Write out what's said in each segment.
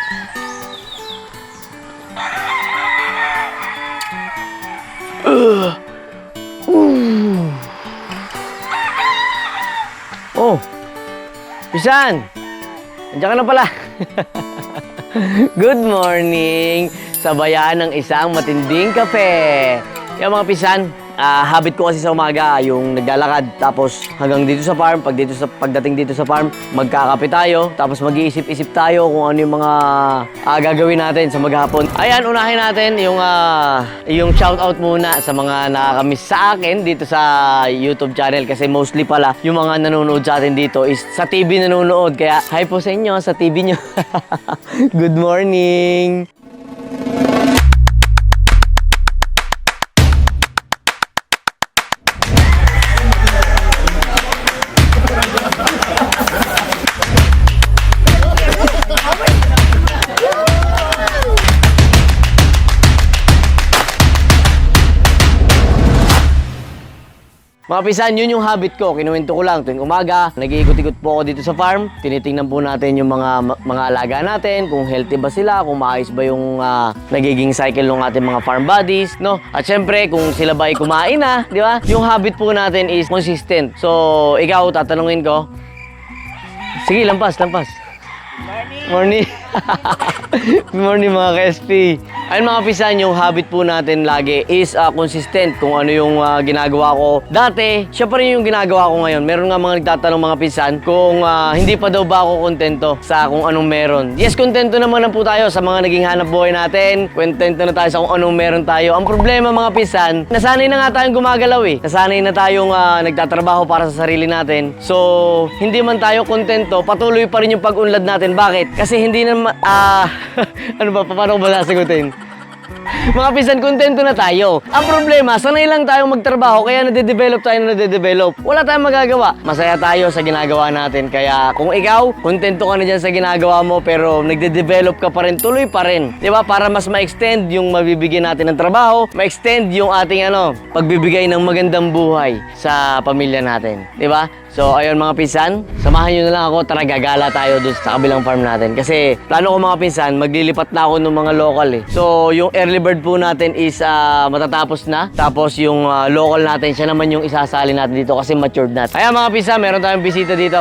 Oh, Pisan! Andiyan ka na pala. Good morning! Sabayan ng isang matinding kape. Yung mga Pisan, habit ko kasi sa umaga yung naglalakad tapos hanggang dito sa farm, pagdating dito sa farm, magkakape tayo tapos mag-iisip-isip tayo kung ano yung mga gagawin natin sa maghapon. Ayan, unahin natin yung shoutout muna sa mga nakakamiss sa akin dito sa YouTube channel kasi mostly pala yung mga nanonood sa atin dito is sa TV nanonood. Kaya hi po sa inyo sa TV nyo. Good morning! Mga Pisan, yun yung habit ko. Kinuwento ko lang tuwing umaga. Nag-iikot-ikot po ako dito sa farm. Tinitingnan po natin yung mga alaga natin, kung healthy ba sila, kung maayos ba yung nagiging cycle ng ating mga farm bodies, no? At syempre, kung sila ba ay kumain na, di ba? Yung habit po natin is consistent. So, ikaw, tatanungin ko. Sige, lampas. Morning. Good morning mga ka-SP. Ayun mga Pisan, yung habit po natin lagi is consistent kung ano yung ginagawa ko. Dati, siya pa rin yung ginagawa ko ngayon. Meron nga mga nagtatanong mga Pisan kung hindi pa daw ba ako kontento sa kung anong meron. Yes, kontento naman na po tayo sa mga naging hanap buhay natin. Kontento na tayo sa kung anong meron tayo. Ang problema mga Pisan, nasanay na nga tayong gumagalaw eh. Nasanay na tayong nagtatrabaho para sa sarili natin. So, hindi man tayo kontento, patuloy pa rin yung pag-unlad natin. Bakit? Kasi hindi naman, ano ba, paano ko ba sasagutin? Mga Pisan, kontento na tayo. Ang problema, sanay lang tayong magtrabaho, kaya nade-develop. Wala tayong magagawa. Masaya tayo sa ginagawa natin. Kaya kung ikaw, kontento ka na dyan sa ginagawa mo, pero nagde-develop ka pa rin, tuloy pa rin. Diba? Para mas ma-extend yung mabibigyan natin ng trabaho, ma-extend yung ating pagbibigay ng magandang buhay sa pamilya natin. Diba? So, ayun mga Pisan, samahan nyo na lang ako, tara gagala tayo doon sa kabilang farm natin. Kasi, plano ko mga Pisan, maglilipat na ako ng mga local eh. So, yung early bird po natin is matatapos na. Tapos, yung local natin, siya naman yung isasali natin dito kasi matured na. Ayan mga Pisan, meron tayong bisita dito.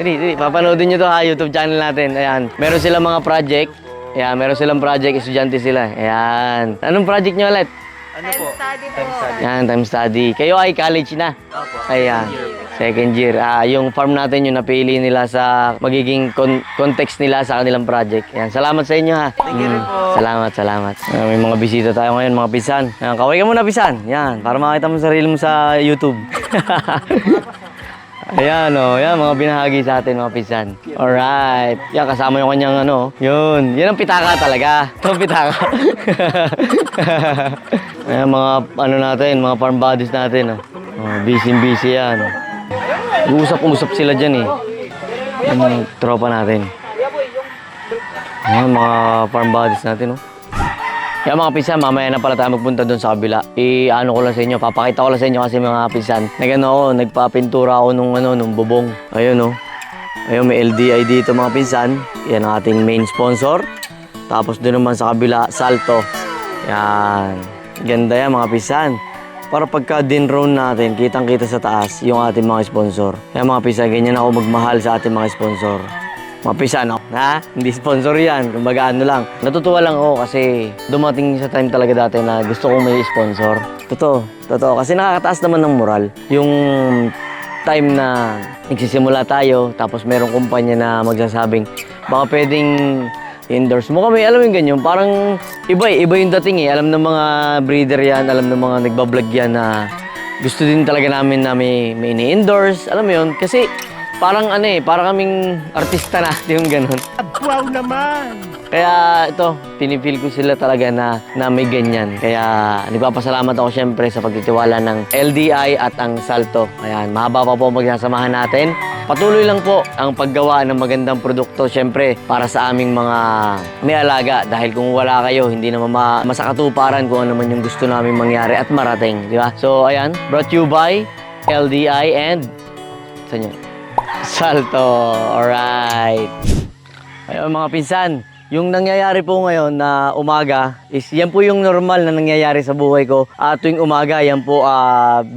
Dili, papanoodin nyo to YouTube channel natin. Ayan, meron silang mga project. Ayan, meron silang project, estudyante sila. Ayan. Anong project nyo ulit? Ano po? Time study. Yan, time study. Kayo ay college na? Opo. Ayan. Second year. Yung farm natin yung napili nila sa magiging context nila sa kanilang project. Yan. Salamat sa inyo ha. Thank you rin po. Salamat. May mga bisita tayo ngayon, mga Pisan. Yan, kaway ka muna, Pisan. Yan, para makita mo sarili mo sa YouTube. Ayan yan mga binahagi sa atin mga Pisan. Alright. Yan, kasama yung kanyang yun. Yan ang pitaka talaga. Ito ang pitaka. Ayan mga natin, mga farm bodies natin. Busy yan. Usap-usap sila dyan eh. Yung mga tropa natin. Ayan mga farm bodies natin Kaya mga Pisan, mamaya na pala tayo magpunta doon sa kabila. Ko lang sa inyo, papakita ko lang sa inyo kasi mga Pisan. Nagpapintura ako nung bubong. Ayun Ayun, may LDI dito mga Pisan. Yan ang ating main sponsor. Tapos doon naman sa kabila, Salto. Yan. Ganda yan mga Pisan. Para pagka din-round natin, kitang-kita sa taas yung ating mga sponsor. Yan mga Pisan, ganyan ako magmahal sa ating mga sponsor. Mga Pisan, hindi sponsor yan. Kumbaga lang. Natutuwa lang ako kasi dumating sa time talaga dati na gusto kong may sponsor. Totoo. Kasi nakakataas naman ng moral. Yung time na nagsisimula tayo, tapos merong kumpanya na magsasabing, baka pwedeng endorse mo kami, alam mo yung ganyan, parang iba yung dating eh. Alam ng mga breeder yan, alam ng mga nagbablog yan na gusto din talaga namin na may ini-endorse, alam mo yun, kasi parang parang kaming artista na, yung ganun. Wow naman! Kaya ito, pinipil ko sila talaga na may ganyan. Kaya nagpapasalamat ako syempre sa pagtitiwala ng LDI at ang Salto. Ayan, mahaba pa po magsasamahan natin. Patuloy lang po ang paggawa ng magandang produkto syempre para sa aming mga may alaga. Dahil kung wala kayo, hindi naman masakatuparan kung ano man yung gusto namin mangyari at marating. Di ba? So ayan, brought to you by LDI and saan yun? Salto. Alright. Ayun mga Pisan, yung nangyayari po ngayon na umaga is yan po yung normal na nangyayari sa buhay ko. Tuwing umaga, yan po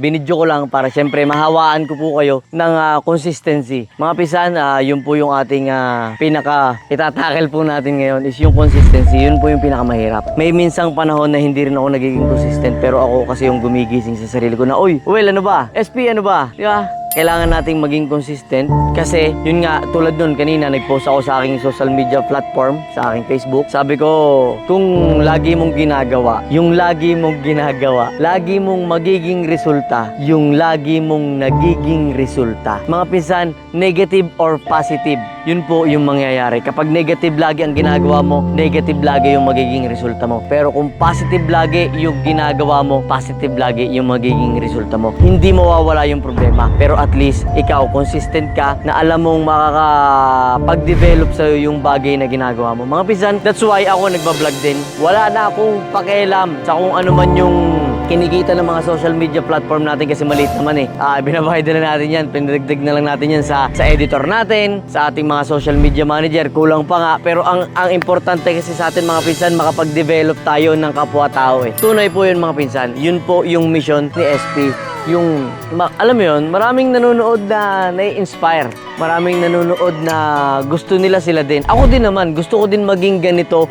binidyo ko lang para syempre mahawaan ko po kayo ng consistency. Mga pisan, yun po yung ating pinaka itatakel po natin ngayon is yung consistency. Yun po yung pinakamahirap. May minsang panahon na hindi rin ako nagiging consistent pero ako kasi yung gumigising sa sarili ko na, uy, well, ano ba? SP, ano ba? Di ba? Kailangan nating maging consistent kasi yun nga, tulad nun kanina nagpost ako sa aking social media platform, sa aking Facebook. Sabi ko, kung lagi mong ginagawa, yung lagi mong ginagawa, lagi mong magiging resulta, yung lagi mong nagiging resulta. Mga pinsan, negative or positive, yun po yung mangyayari. Kapag negative lagi ang ginagawa mo, negative lagi yung magiging resulta mo. Pero kung positive lagi yung ginagawa mo, positive lagi yung magiging resulta mo. Hindi mawawala yung problema. Pero at least, ikaw, consistent ka na alam mong makakapag-develop sa'yo yung bagay na ginagawa mo. Mga pisan, that's why ako nagbablog din. Wala na akong pakialam sa kung ano man yung kinikita ng mga social media platform natin kasi maliit naman eh. Binabayad na natin yan, pinadagdag na lang natin yan sa editor natin, sa ating mga social media manager, kulang pa nga. Pero ang importante kasi sa atin mga pinsan, makapag-develop tayo ng kapwa-tao eh. Tunay po yun mga pinsan, yun po yung mission ni SP. Yung, alam mo yun, maraming nanonood na nai-inspire. Maraming nanonood na gusto nila sila din. Ako din naman, gusto ko din maging ganito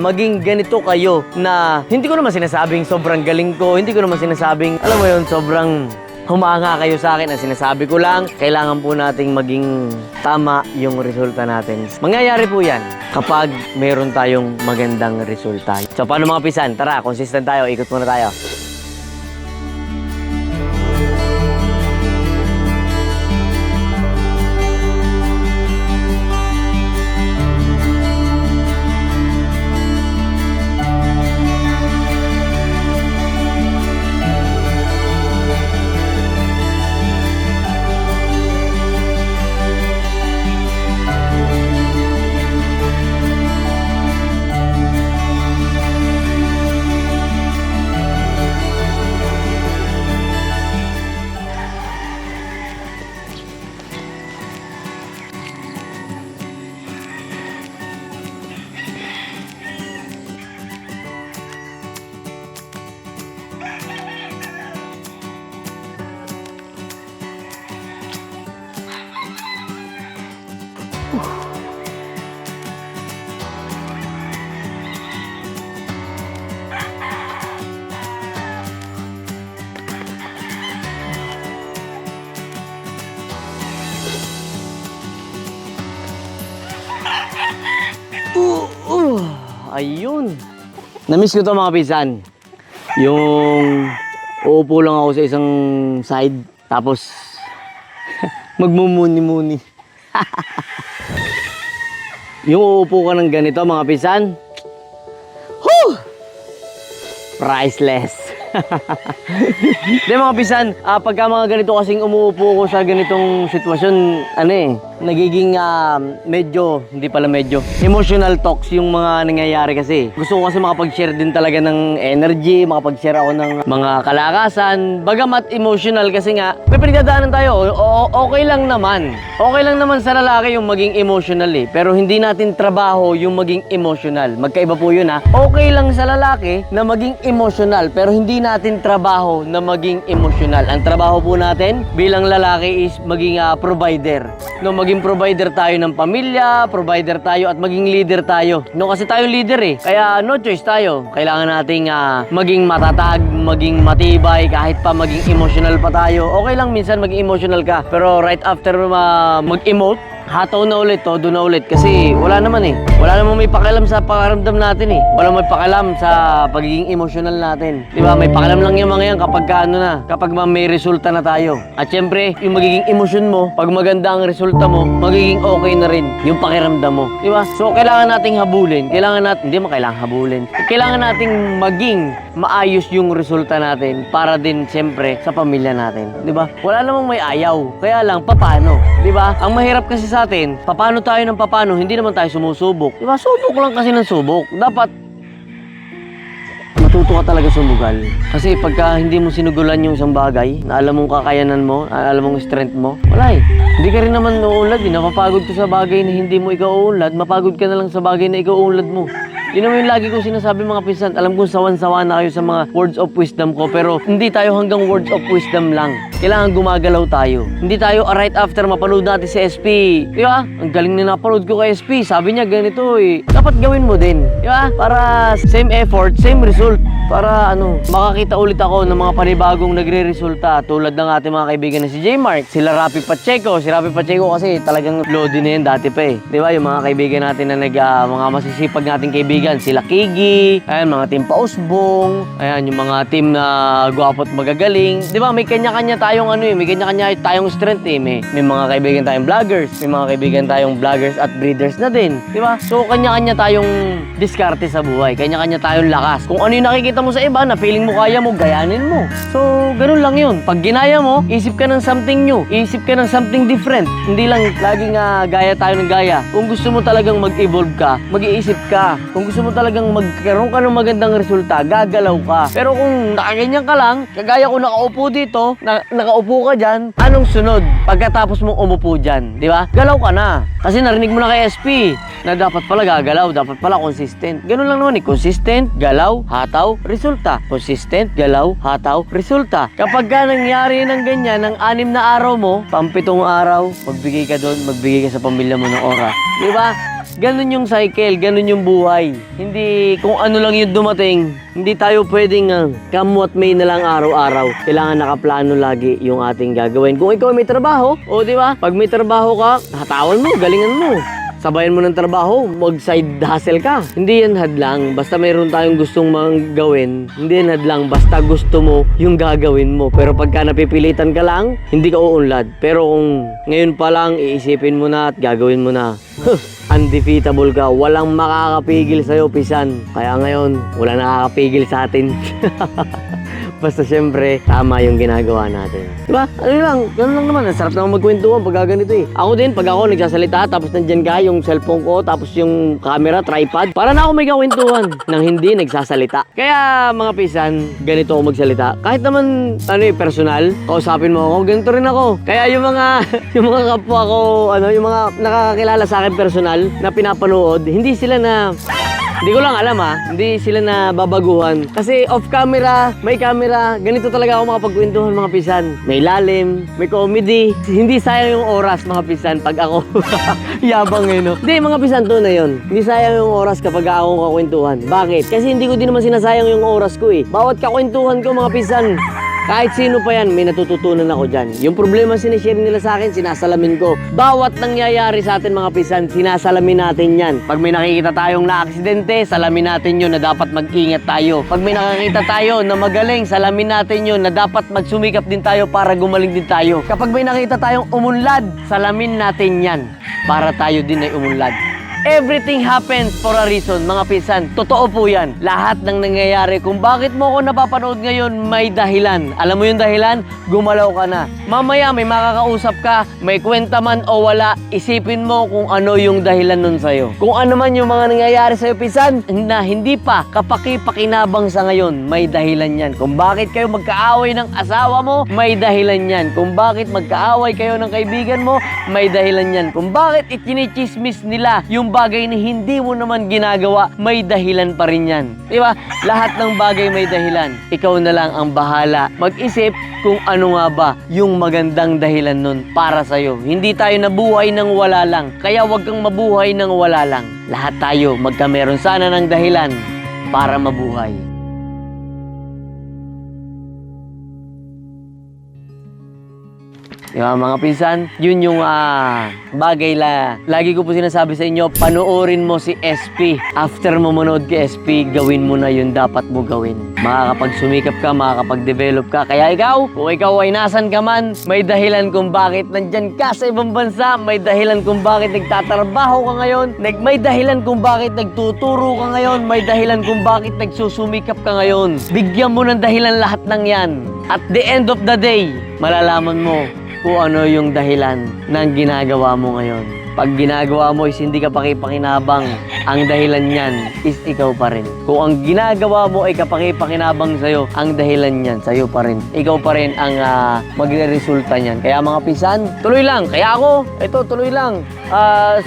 kayo na hindi ko naman sinasabing sobrang galing ko, hindi ko naman sinasabing, alam mo yun, sobrang humanga kayo sa akin. Ang sinasabi ko lang, kailangan po nating maging tama yung resulta natin. Mangyayari po yan kapag meron tayong magandang resulta. So, paano mga pisan? Tara, consistent tayo, ikot muna tayo. Ayun. Namiss ko to mga pisan. Yung uupo lang ako sa isang side tapos magmumuni-muni. Yung uupo ka ng ganito mga pisan. Whew! Priceless. Hindi mga pisan, pagka mga ganito kasing umuupo ko sa ganitong sitwasyon, nagiging medyo, hindi pala medyo, emotional talks yung mga nangyayari kasi. Gusto ko kasi makapag-share din talaga ng energy, makapag-share ako ng mga kalakasan. Bagamat emotional kasi nga, may pinagdadaanan tayo, okay lang naman. Okay lang naman sa lalaki yung maging emotional eh. Pero hindi natin trabaho yung maging emotional. Magkaiba po yun ha. Okay lang sa lalaki na maging emotional, pero hindi natin trabaho na maging emotional. Ang trabaho po natin bilang lalaki is maging provider. No, maging provider tayo ng pamilya, provider tayo at maging leader tayo. No, kasi tayo leader eh. Kaya no choice tayo. Kailangan nating maging matatag, maging matibay, kahit pa maging emotional pa tayo. Okay lang minsan maging emotional ka. Pero right after mag-emote, hataw na ulit, todo na ulit. Kasi wala naman eh. Wala namang may pakialam sa pakaramdam natin eh. Wala may pakialam sa pagiging emotional natin. Diba? May pakialam lang yung mga yan kapag kapag may resulta na tayo. At syempre, yung magiging emosyon mo, pag maganda ang resulta mo, magiging okay na rin yung pakiramdam mo. Diba? So, kailangan nating habulin. Hindi mo kailangan habulin. Kailangan nating maging maayos yung resulta natin para din syempre sa pamilya natin. Diba? Wala namang may ayaw. Kaya lang, paano? Diba? Ang mahirap kasi sa atin, paano tayo ng paano, hindi naman tayo sumusubok. Diba? Subok lang kasi ng subok. Dapat matuto ka talaga sumugal. Kasi pagka hindi mo sinugulan yung isang bagay, na alam mong kakayanan mo, alam mong strength mo, wala eh. Hindi ka rin naman uunlad eh. Napapagod ka sa bagay na hindi mo ikaw uunlad, mapagod ka na lang sa bagay na ikaw uunlad mo. Yun naman yung lagi kong sinasabi mga pinsan. Alam kong sawan-sawa na kayo sa mga words of wisdom ko, pero hindi tayo hanggang words of wisdom lang. Kailangan gumagalaw tayo. Hindi tayo right after mapanood natin si SP. Di ba? Ang galing na napanood ko kay SP. Sabi niya ganito eh. Dapat gawin mo din. Di ba? Para same effort, same result. Para makakita ulit ako ng mga panibagong nagre-resulta tulad ng ating mga kaibigan na si J. Mark, sila Rapi Pacheco. Si Rapi Pacheco kasi talagang loaded na yan dati pa eh. Di ba? Yung mga kaibigan natin na mga masisipag nating kaibigan, sila Kigi, ayan, mga team Pausbong, ayan, yung mga team na gwapo at magagaling. Di ba? May kanya-kanya tayong may kanya-kanya tayong strength eh. May mga kaibigan tayong vloggers, may mga kaibigan tayong vloggers at breeders na din. Di ba? So, kanya-kanya tayong diskarte sa buhay. Kanya-kanya tayong lakas. Kung ano yung nakikita mo sa iba na feeling mo kaya mo, gayanin mo. So, ganun lang yun. Pag ginaya mo, isip ka ng something new. Isip ka ng something different. Hindi lang laging gaya tayo ng gaya. Kung gusto mo talagang mag-evolve ka, mag-iisip ka. Kung gusto mo talagang magkaroon ka ng magandang resulta, gagalaw ka. Pero kung nakaganyan ka lang, kagaya ko nakaupo dito, nakaupo ka dyan, anong sunod? Pagkatapos mong umupo dyan, di ba? Galaw ka na. Kasi narinig mo na kay SP na dapat pala gagalaw, dapat pala consistent. Ganun lang naman eh. Consistent, galaw, hataw, resulta. Consistent, galaw, hataw, resulta. Kapag ka nangyari ng ganyan, ng 6 na araw mo, 7 araw, magbigay ka doon, magbigay ka sa pamilya mo ng oras. Di ba? Ganun yung cycle, ganun yung buhay. Hindi kung ano lang yung dumating, hindi tayo pwedeng come what may na lang araw-araw. Kailangan nakaplano lagi yung ating gagawin. Kung ikaw may trabaho, di ba? Pag may trabaho ka, hatawan mo, galingan mo. Sabayan mo ng trabaho, mag-side hustle ka. Hindi yan hadlang. Basta mayroon tayong gustong gawin, hindi yan hadlang. Basta gusto mo yung gagawin mo. Pero pagka napipilitan ka lang, hindi ka uunlad. Pero kung ngayon pa lang, iisipin mo na at gagawin mo na. Undefeatable ka. Walang makakapigil sa'yo, pisan. Kaya ngayon, wala nakakapigil sa atin. Basta syempre, tama yung ginagawa natin. Diba? Ganun lang naman. Ang sarap naman magkwentuhan pag ganito eh. Ako din, pag ako nagsasalita, tapos nandyan ka, yung cellphone ko, tapos yung camera, tripod, para na ako may kwentuhan nang hindi nagsasalita. Kaya mga pisan, ganito ako magsalita. Kahit naman, personal, kausapin mo ako, ganito rin ako. Kaya yung mga, yung mga kapwa ko, yung mga nakakakilala sa akin personal, na pinapanood, hindi sila na... Hindi ko lang alam hindi sila na babaguhan. Kasi off camera, may camera, ganito talaga ako makapagkwentuhan mga pisan. May lalim, may comedy. Hindi sayang yung oras mga pisan pag ako. Yabang no? Hindi mga pisan, to na yun. Hindi sayang yung oras kapag ako kakwentuhan. Bakit? Kasi hindi ko din naman sinasayang yung oras ko eh. Bawat kakwentuhan ko mga pisan, kahit sino pa yan, may natututunan ako dyan. Yung problema sinishare nila sa akin, sinasalamin ko. Bawat nangyayari sa atin mga pisan, sinasalamin natin yan. Pag may nakikita tayong na-aksidente, salamin natin yun na dapat mag-ingat tayo. Pag may nakakita tayo na magaling, salamin natin yun na dapat magsumikap din tayo para gumaling din tayo. Kapag may nakita tayong umunlad, salamin natin yan para tayo din ay umunlad. Everything happens for a reason, mga pinsan. Totoo po yan. Lahat ng nangyayari, kung bakit mo ako napapanood ngayon, may dahilan. Alam mo yung dahilan? Gumalaw ka na. Mamaya may makakausap ka, may kwenta man o wala, isipin mo kung ano yung dahilan nun sa'yo. Kung ano man yung mga nangyayari sa'yo, pinsan, na hindi pa kapaki-pakinabang sa ngayon, may dahilan yan. Kung bakit kayo magkaaway ng asawa mo, may dahilan yan. Kung bakit magkaaway kayo ng kaibigan mo, may dahilan yan. Kung bakit ikinichismis nila yung bagay na hindi mo naman ginagawa, may dahilan pa rin yan. Diba? Lahat ng bagay may dahilan. Ikaw na lang ang bahala mag-isip kung ano nga ba yung magandang dahilan nun para sa'yo. Hindi tayo nabuhay ng wala lang. Kaya wag kang mabuhay ng wala lang. Lahat tayo magkameron sana ng dahilan para mabuhay. Diba mga pinsan? Yun yung bagay lagi ko po sinasabi sa inyo, panoorin mo si SP. After mo manood kay SP, gawin mo na yun dapat mo gawin. Makakapagsumikap ka, makakapag-develop ka. Kaya ikaw, kung ikaw ay nasan ka man, may dahilan kung bakit nandyan ka sa ibang bansa, may dahilan kung bakit nagtatrabaho ka ngayon, may dahilan kung bakit nagtuturo ka ngayon, may dahilan kung bakit nagsusumikap ka ngayon. Bigyan mo ng dahilan lahat ng yan. At the end of the day, malalaman mo kung ano yung dahilan ng ginagawa mo ngayon. Pag ginagawa mo is hindi ka pakipakinabang, ang dahilan niyan is ikaw pa rin. Kung ang ginagawa mo ay kapakipakinabang sa'yo, ang dahilan niyan sa'yo pa rin. Ikaw pa rin ang magre-resulta niyan. Kaya mga pisan, tuloy lang. Kaya ako, ito, tuloy lang.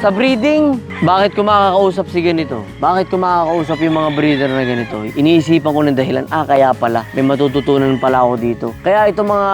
Sa breeding, bakit ko makakausap si ganito? Bakit ko makakausap yung mga breeder na ganito? Iniisipan ko ng dahilan, kaya pala, may matututunan pala ako dito. Kaya itong mga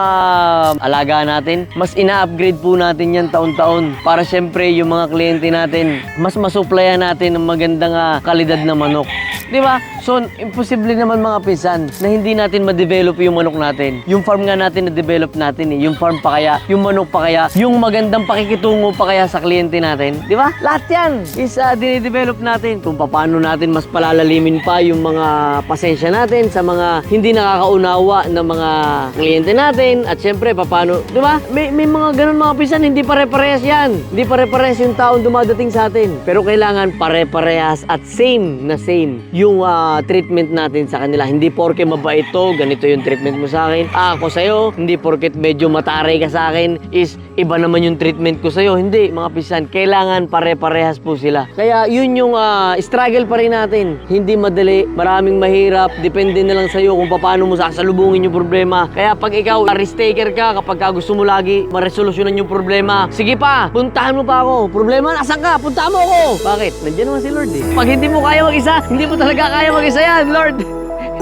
alaga natin, mas ina-upgrade po natin yan taon-taon para syempre yung mga kliyente natin, mas masuplayan natin ng magandang kalidad na manok. Di ba? So, imposible naman mga pinsan na hindi natin ma-develop yung manok natin. Yung farm nga natin na-develop natin eh. Yung farm pa kaya, yung manok pa kaya, yung magandang pakikitungo pa kaya sa kliyente natin. Di ba? Lahat yan is dinidevelop natin. Kung paano natin mas palalalimin pa yung mga pasensya natin sa mga hindi nakakaunawa ng mga kliyente natin. At syempre, paano, di ba? May mga ganun mga pinsan, hindi pare-parehas yan. Hindi pare-parehas yung taon dumadating sa atin. Pero kailangan pare-parehas at same na same yung treatment natin sa kanila. Hindi porke mabait to, ganito yung treatment mo sa akin. Ako sa'yo, hindi porket medyo mataray ka sa akin, is iba naman yung treatment ko sa'yo. Hindi, mga pisan. Kailangan pare-parehas po sila. Kaya yun yung struggle pa rin natin. Hindi madali, maraming mahirap. Depende na lang sa'yo kung paano mo sasalubungin yung problema. Kaya pag ikaw risk taker ka, kapag gusto mo lagi maresolusyonan yung problema, sige pa, puntahan mo pa ako. Problema, nasan ka? Puntahan mo ako. Bakit? Nandiyan naman si Lord eh. Pag hindi mo kaya mag-isa, hindi mo talaga kaya mag-isa yan, Lord.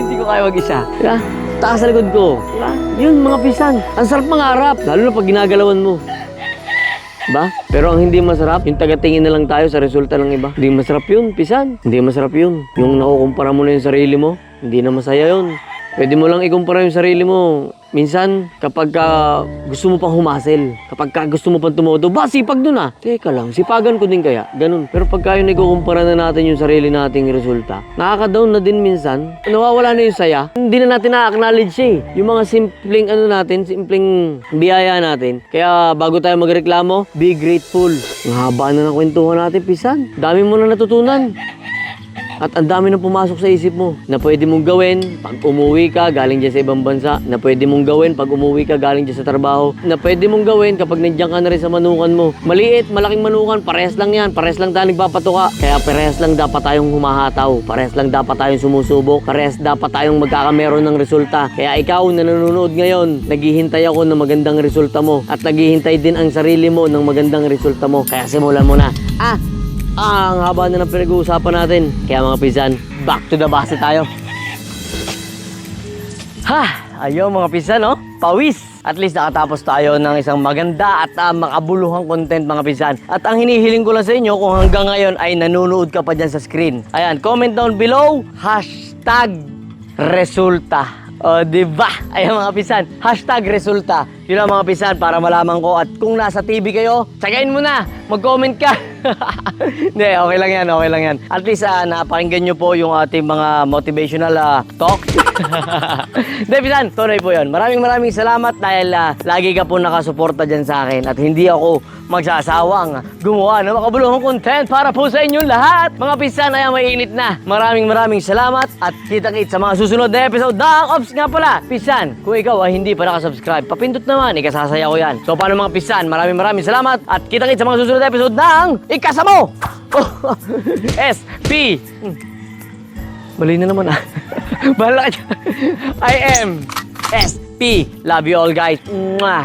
Hindi ko kaya mag-isa. Diba? Taas sa likod ko. Diba? Yun, mga pisan. Ang sarap mangarap. Lalo na pag ginagalawan mo. Diba? Pero ang hindi masarap, yung tagatingin na lang tayo sa resulta ng iba. Hindi masarap yun, pisan. Hindi masarap yun. Yung nakukumpara mo na yung sarili mo, hindi na masaya yun. Pwede mo lang ikumpara yung sarili mo. Minsan, kapag gusto mo pang humasel, kapag gusto mo pang tumodo, sipag dun Teka lang, sipagan ko din kaya. Ganun. Pero pagka yung ikukumpara na natin yung sarili nating resulta, nakaka-down na din minsan. Nawawala na yung saya. Hindi na natin na-acknowledge yung mga simpleng simpleng biyaya natin. Kaya bago tayo magreklamo, be grateful. Ang haba na ng kwentuhan natin, pisan. Dami mo na natutunan. At ang dami na pumasok sa isip mo na pwede mong gawin pag umuwi ka galing dyan sa ibang bansa, na pwede mong gawin pag umuwi ka galing dyan sa trabaho, na pwede mong gawin kapag nandiyan ka na rin sa manukan mo. Maliit, malaking manukan, parehas lang yan. Parehas lang tayo nagpapatuka. Kaya parehas lang dapat tayong humahataw. Parehas lang dapat tayong sumusubok. Parehas dapat tayong magkakameron ng resulta. Kaya ikaw na nanonood ngayon, naghihintay ako ng magandang resulta mo. At naghihintay din ang sarili mo ng magandang resulta mo. Kaya simulan mo na. Ang haba na ng pinag-uusapan natin. Kaya mga pisan, back to the base tayo. Ayaw mga pisan, pawis. At least nakatapos tayo ng isang maganda at makabuluhang content mga pisan. At ang hinihiling ko lang sa inyo, kung hanggang ngayon ay nanonood ka pa dyan sa screen. Ayan, comment down below, #resulta. O, diba? Ayan mga pisan, #resulta. Yun lang mga pisan para malaman ko. At kung nasa TV kayo, tsagain mo na, mag-comment ka. Hindi, okay lang yan, okay lang yan. At least napakinggan nyo po yung ating mga motivational talk. Hindi, pisan, tunay po yun. Maraming salamat dahil lagi ka po nakasuporta dyan sa akin. At hindi ako magsasawang gumawa ng makabuluhang content para po sa inyong lahat. Mga pisan, ay mainit na. Maraming salamat at kita-kits sa mga susunod na episode ng Ops nga pala. Pisan, kung ikaw ay hindi pa nakasubscribe, papindot naman, ikasasaya ko yan. So paano mga pisan, maraming salamat at kita-kits sa mga susunod na episode ng Ikasamo! SP! Mali na naman Bahala ka I am SP. Love you all guys. Mwah.